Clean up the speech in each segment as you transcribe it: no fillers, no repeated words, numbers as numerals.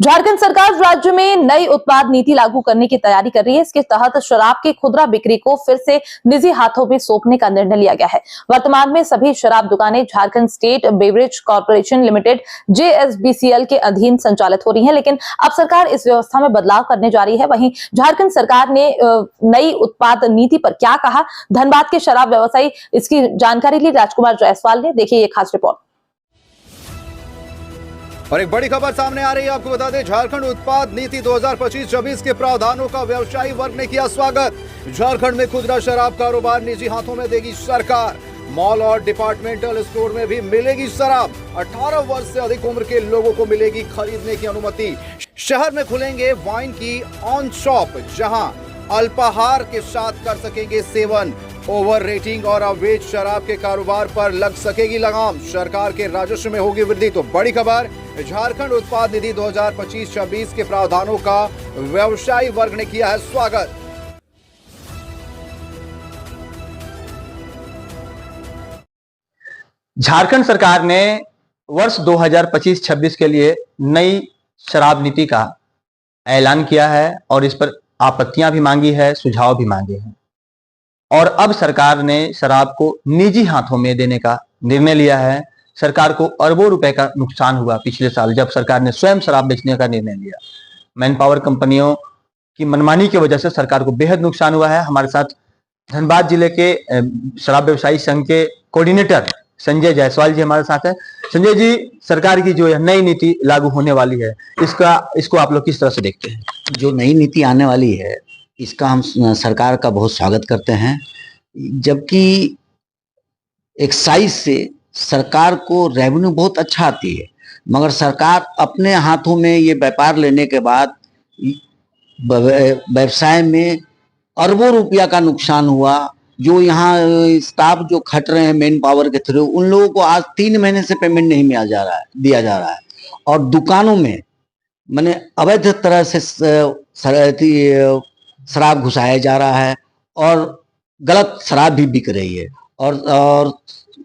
झारखंड सरकार राज्य में नई उत्पाद नीति लागू करने की तैयारी कर रही है। इसके तहत शराब की खुदरा बिक्री को फिर से निजी हाथों में सौंपने का निर्णय लिया गया है। वर्तमान में सभी शराब दुकानें Jharkhand state beverage corporation limited JSBCL के अधीन संचालित हो रही हैं, लेकिन अब सरकार इस व्यवस्था में बदलाव करने जा रही है। वहीं झारखंड सरकार ने नई उत्पाद नीति पर क्या कहा, धनबाद के शराब व्यवसायी इसकी जानकारी ली राजकुमार जायसवाल ने। देखिए ये खास रिपोर्ट। और एक बड़ी खबर सामने आ रही है, आपको बता दें, झारखंड उत्पाद नीति 2025-26 के प्रावधानों का व्यवसायी वर्ग ने किया स्वागत। झारखंड में खुदरा शराब कारोबार निजी हाथों में देगी सरकार। मॉल और डिपार्टमेंटल स्टोर में भी मिलेगी शराब। 18 वर्ष से अधिक उम्र के लोगों को मिलेगी खरीदने की अनुमति। शहर में खुलेंगे वाइन की ऑन शॉप, जहां अल्पाहार के साथ कर सकेंगे सेवन। ओवर रेटिंग और अवैध शराब के कारोबार पर लग सकेगी लगाम। सरकार के राजस्व में होगी वृद्धि। तो बड़ी खबर, झारखंड उत्पाद निधि 2025-26 के प्रावधानों का व्यवसायी वर्ग ने किया है स्वागत। झारखंड सरकार ने वर्ष 2025-26 के लिए नई शराब नीति का ऐलान किया है और इस पर आपत्तियां भी मांगी है, सुझाव भी मांगे हैं। और अब सरकार ने शराब को निजी हाथों में देने का निर्णय लिया है। सरकार को अरबों रुपए का नुकसान हुआ पिछले साल, जब सरकार ने स्वयं शराब बेचने का निर्णय लिया। मैन पावर कंपनियों की मनमानी की वजह से सरकार को बेहद नुकसान हुआ है। हमारे साथ धनबाद जिले के शराब व्यवसायी संघ के कोऑर्डिनेटर संजय जायसवाल जी हमारे साथ है। संजय जी, सरकार की जो नई नीति लागू होने वाली है, इसको आप लोग किस तरह से देखते हैं? जो नई नीति आने वाली है, इसका हम सरकार का बहुत स्वागत करते हैं। जबकि एक्साइज से सरकार को रेवेन्यू बहुत अच्छा आती है, मगर सरकार अपने हाथों में ये व्यापार लेने के बाद व्यवसाय में अरबों रुपया का नुकसान हुआ। जो यहाँ स्टाफ जो खट रहे हैं मैन पावर के थ्रू, उन लोगों को आज 3 महीने से पेमेंट नहीं दिया जा रहा है। और दुकानों में माने अवैध तरह से शराब घुसाया जा रहा है और गलत शराब भी बिक रही है। और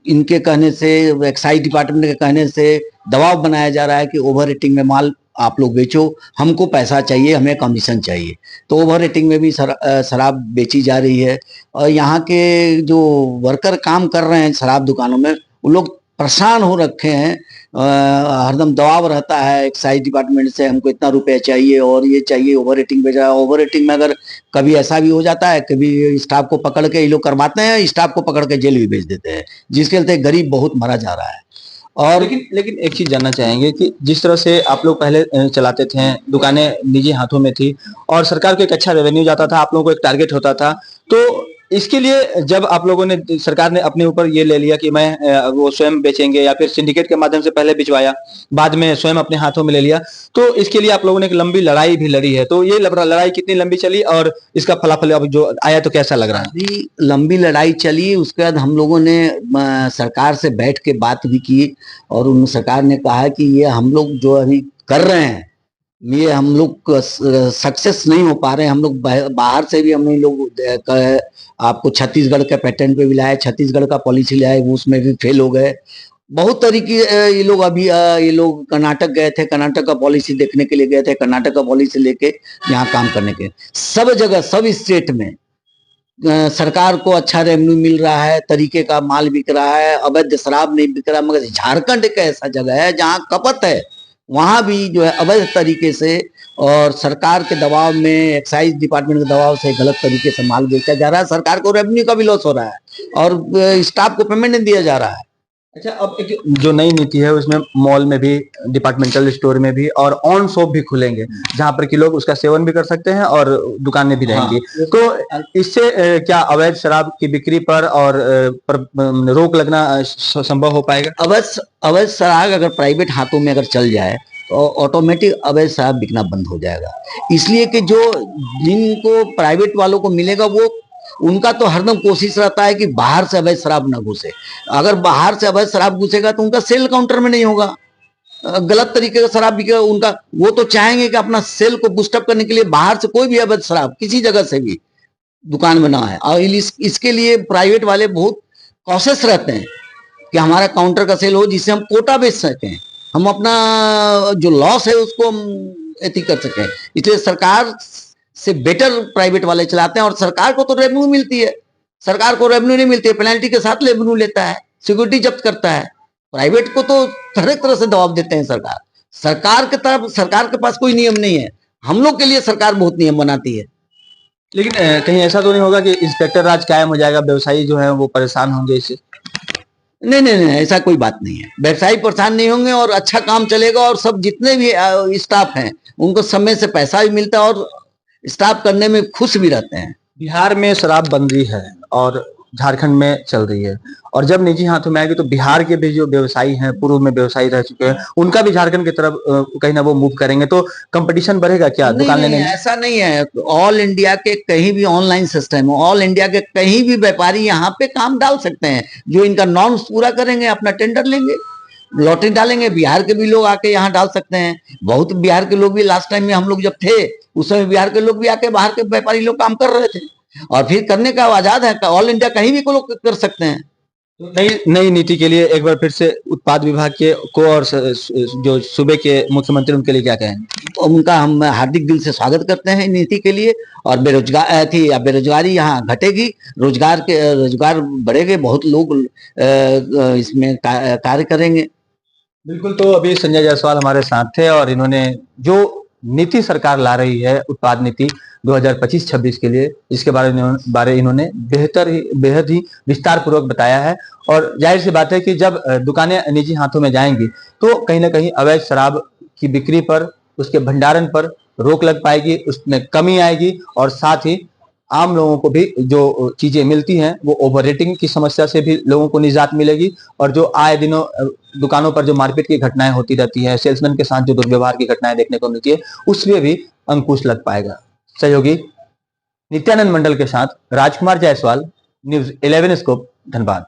इनके कहने से, एक्साइज डिपार्टमेंट के कहने से दबाव बनाया जा रहा है कि ओवर रेटिंग में माल आप लोग बेचो, हमको पैसा चाहिए, हमें कमीशन चाहिए। तो ओवर रेटिंग में भी शराब बेची जा रही है। और यहाँ के जो वर्कर काम कर रहे हैं शराब दुकानों में, वो लोग परेशान हो रखे हैं। हरदम दबाव रहता है एक्साइज डिपार्टमेंट से, हमको इतना रुपया चाहिए और ये चाहिए। ओवर रेटिंग पे जा, ओवर रेटिंग में अगर कभी ऐसा भी हो जाता है, कभी स्टाफ को पकड़ के ये लोग करवाते हैं, स्टाफ को पकड़ के जेल भी भेज देते हैं, जिसके चलते गरीब बहुत मरा जा रहा है। और लेकिन एक चीज जानना चाहेंगे कि जिस तरह से आप लोग पहले चलाते थे, दुकानें निजी हाथों में थी और सरकार को एक अच्छा रेवेन्यू जाता था, आप लोगों को एक टारगेट होता था, तो इसके लिए जब आप लोगों ने, सरकार ने अपने ऊपर ये ले लिया कि मैं वो स्वयं बेचेंगे, या फिर सिंडिकेट के माध्यम से पहले बिचवाया, बाद में स्वयं अपने हाथों में ले लिया, तो इसके लिए आप लोगों ने एक लंबी लड़ाई भी लड़ी है। तो ये लड़ाई कितनी लंबी चली और इसका फलाफल अब जो आया तो कैसा लग रहा है? अभी लंबी लड़ाई चली, उसके बाद हम लोगों ने सरकार से बैठ के बात भी की और उन सरकार ने कहा कि ये हम लोग जो अभी कर रहे हैं, ये हम लोग सक्सेस नहीं हो पा रहे हैं। हम लोग बाहर से भी हम लोग आपको छत्तीसगढ़ के पैटर्न पे भी लाए, छत्तीसगढ़ का पॉलिसी लाए, वो उसमें भी फेल हो गए। बहुत तरीके ये लोग अभी ये लोग कर्नाटक गए थे, कर्नाटक का पॉलिसी देखने के लिए गए थे, कर्नाटक का पॉलिसी लेके यहाँ काम करने के। सब जगह, सब स्टेट में सरकार को अच्छा रेवेन्यू मिल रहा है, तरीके का माल बिक रहा है, अवैध शराब नहीं बिक रहा। मगर झारखंड एक ऐसा जगह है जहाँ कपत है, वहां भी जो है अवैध तरीके से और सरकार के दबाव में, एक्साइज डिपार्टमेंट के दबाव से गलत तरीके से माल बेचा जा रहा है। सरकार को रेवेन्यू का भी लॉस हो रहा है और स्टाफ को पेमेंट नहीं दिया जा रहा है। अच्छा, अब एक जो नई नीति है उसमें मॉल में भी, डिपार्टमेंटल स्टोर में भी और ऑन शॉप भी खुलेंगे, जहां पर कि लोग उसका सेवन भी कर सकते हैं और दुकानें भी रहेंगी। हाँ। तो इससे क्या अवैध शराब की बिक्री पर और रोक लगना संभव हो पाएगा? अवैध शराब अगर प्राइवेट हाथों में अगर चल जाए तो ऑटोमेटिक अवैध शराब बिकना बंद हो जाएगा। इसलिए कि जो जिनको प्राइवेट वालों को मिलेगा, वो उनका तो हरदम कोशिश रहता है कि बाहर से अवैध शराब ना घुसे। अगर बाहर से अवैध शराब घुसेगा तो उनका सेल काउंटर में नहीं होगा, गलत तरीके का शराब बिकेगा उनका। वो तो चाहेंगे कि अपना सेल को बूस्टअप करने के लिए बाहर से कोई भी अवैध शराब किसी जगह से भी दुकान में ना है। और इसके लिए प्राइवेट वाले बहुत कॉशियस रहते हैं कि हमारा काउंटर का सेल हो, जिससे हम कोटा बेच सकें, हम अपना जो लॉस है उसको एथी कर सकें। इसलिए सरकार से बेटर प्राइवेट वाले चलाते हैं, और सरकार को तो रेवेन्यू मिलती है, सरकार को रेवेन्यू नहीं मिलती है, पेनल्टी के साथ रेवेन्यू लेता है, सिक्योरिटी जब्त करता है। प्राइवेट को तो हर एक तरह से दबाव देते हैं सरकार। सरकार की तरफ, सरकार के पास कोई नियम नहीं है, हम लोग के लिए सरकार बहुत नियम बनाती है। लेकिन कहीं ऐसा तो नहीं होगा कि इंस्पेक्टर राज कायम हो जाएगा, व्यवसायी जो है वो परेशान होंगे इससे? नहीं नहीं नहीं, ऐसा कोई बात नहीं है। व्यवसायी परेशान नहीं होंगे और अच्छा काम चलेगा, और सब जितने भी स्टाफ हैं उनको समय से पैसा भी मिलता है और स्टाफ करने में खुश भी रहते हैं। बिहार में शराबबंदी है और झारखंड में चल रही है, और जब निजी हाथों में आएगी तो बिहार के भी जो व्यवसायी हैं, पूर्व में व्यवसायी रह चुके हैं, उनका भी झारखंड की तरफ कहीं ना वो मूव करेंगे, तो कंपटीशन बढ़ेगा क्या दुकान लेने में? ऐसा नहीं है। ऑल इंडिया के कहीं भी ऑनलाइन सिस्टम है, ऑल इंडिया के कहीं भी व्यापारी यहाँ पे काम डाल सकते हैं। जो इनका नॉर्म्स पूरा करेंगे अपना टेंडर लेंगे, लॉटरी डालेंगे। बिहार के भी लोग आके यहाँ डाल सकते हैं। बहुत बिहार के लोग भी, लास्ट टाइम में हम लोग जब थे उस समय बिहार के लोग भी आके बाहर के व्यापारी लोग काम कर रहे थे, और फिर करने का आजाद है। ऑल इंडिया कहीं भी को लोग कर सकते हैं। तो नई नीति के लिए एक बार फिर से उत्पाद विभाग के को और जो सूबे के मुख्यमंत्री उनके लिए क्या कहेंगे? उनका हम हार्दिक दिल से स्वागत करते हैं नीति के लिए। और बेरोजगारी यहाँ घटेगी, रोजगार बढ़ेंगे, बहुत लोग इसमें कार्य करेंगे। बिल्कुल। तो अभी संजय जायसवाल हमारे साथ थे, और इन्होंने जो नीति सरकार ला रही है, उत्पाद नीति 2025-26 के लिए, इसके बारे इन्होंने बेहद ही विस्तार पूर्वक बताया है। और जाहिर सी बात है कि जब दुकानें निजी हाथों में जाएंगी तो कहीं ना कहीं अवैध शराब की बिक्री पर, उसके भंडारण पर रोक लग पाएगी, उसमें कमी आएगी, और साथ ही आम लोगों को भी जो चीजें मिलती हैं वो ओवर रेटिंग की समस्या से भी लोगों को निजात मिलेगी, और जो आए दिनों दुकानों पर जो मारपीट की घटनाएं होती रहती हैं, सेल्समैन के साथ जो दुर्व्यवहार की घटनाएं देखने को मिलती है, उसमें भी अंकुश लग पाएगा। सहयोगी नित्यानंद मंडल के साथ राजकुमार जायसवाल, न्यूज़ 11 स्कोप, धनबाद।